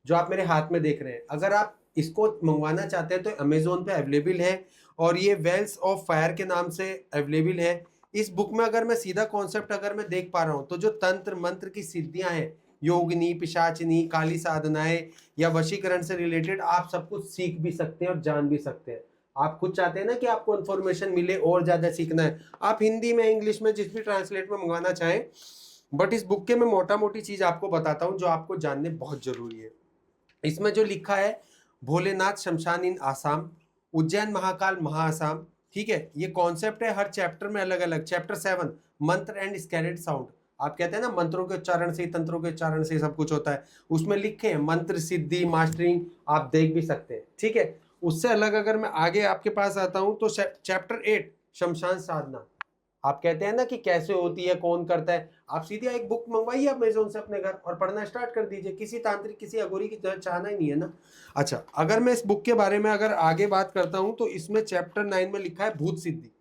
जो आप मेरे हाथ में देख रहे हैं, अगर आप इसको मंगवाना चाहते हैं तो अमेजोन पे अवेलेबल है, और ये वेल्स ऑफ फायर के नाम से अवेलेबल है। इस बुक में अगर मैं सीधा कॉन्सेप्ट अगर मैं देख पा रहा हूँ तो जो तंत्र मंत्र की सिद्धियां हैं, योगिनी, पिशाचिनी, काली साधनाएं या वशीकरण से रिलेटेड, आप सब कुछ सीख भी सकते हैं और जान भी सकते हैं। आप खुद चाहते हैं ना कि आपको इन्फॉर्मेशन मिले और ज़्यादा सीखना है, आप हिंदी में, इंग्लिश में, जिस भी ट्रांसलेट में मंगवाना चाहें। बट इस बुक के मैं मोटा मोटी चीज़ आपको बताता हूँ जो आपको जानने बहुत ज़रूरी है। इसमें जो लिखा है, भोलेनाथ शमशान इन आसाम, उज्जैन महाकाल महाआसाम, ठीक है, ये कॉन्सेप्ट है। हर चैप्टर में अलग अलग। चैप्टर 7 मंत्र एंड स्कैरेड साउंड, आप कहते हैं ना मंत्रों के उच्चारण से, तंत्रों के उच्चारण से सब कुछ होता है, उसमें लिखे हैं मंत्र सिद्धि मास्टरिंग, आप देख भी सकते हैं, ठीक है। उससे अलग अगर मैं आगे आपके पास आता हूं तो चैप्टर 8 शमशान साधना, आप कहते हैं ना कि कैसे होती है, कौन करता है, आप सीधे एक बुक मंगवाइए अमेज़न से अपने घर और पढ़ना स्टार्ट कर दीजिए। किसी तांत्रिक, किसी अघोरी की चाहना ही नहीं है ना। अच्छा, अगर मैं इस बुक के बारे में अगर आगे बात करता हूँ तो इसमें चैप्टर 9 में लिखा है भूत सिद्धि,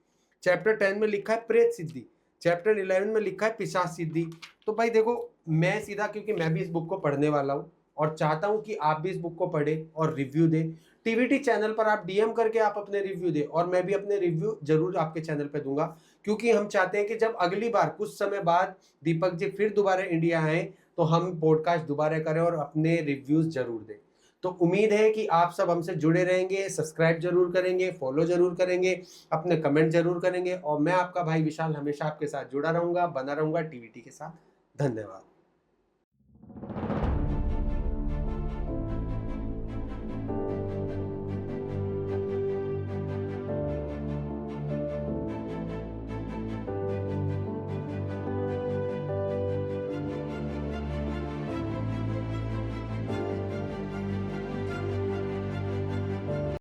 चैप्टर 10 में लिखा है प्रेत सिद्धि, चैप्टर 11 में लिखा है पिशाच सिद्धि। तो भाई देखो, मैं सीधा, क्योंकि मैं भी इस बुक को पढ़ने वाला हूँ और चाहता हूँ कि आप भी इस बुक को पढ़े और रिव्यू दे। टीवीटी चैनल पर आप डीएम करके आप अपने रिव्यू दे और मैं भी अपने रिव्यू जरूर आपके चैनल पे दूंगा, क्योंकि हम चाहते हैं कि जब अगली बार कुछ समय बाद दीपक जी फिर दोबारा इंडिया आए तो हम पॉडकास्ट दोबारा करें और अपने रिव्यूज जरूर दें। तो उम्मीद है कि आप सब हमसे जुड़े रहेंगे, सब्सक्राइब जरूर करेंगे, फॉलो जरूर करेंगे, अपने कमेंट जरूर करेंगे और मैं आपका भाई विशाल हमेशा आपके साथ जुड़ा रहूंगा, बना रहूंगा टीवीटी के साथ। धन्यवाद।